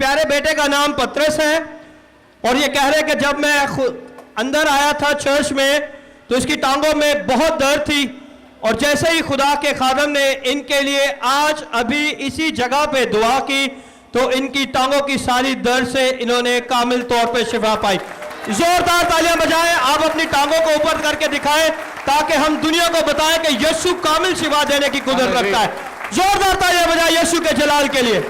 प्यारे बेटे का नाम पत्रस है और ये कह रहे कि जब मैं अंदर आया था चर्च में तो इसकी टांगों में बहुत दर्द थी और जैसे ही खुदा के खादम ने इनके लिए आज अभी इसी जगह पे दुआ की तो इनकी टांगों की सारी दर्द से इन्होंने कामिल तौर पे शिफा पाई। जोरदार तालियां बजाएं, आप अपनी टांगों को ऊपर करके दिखाएं ताकि हम दुनिया को बताएं कि यीशु कामिल शिफा देने की कुदरत रखता है। जोरदार तालियां बजाएं यीशु के जलाल के लिए।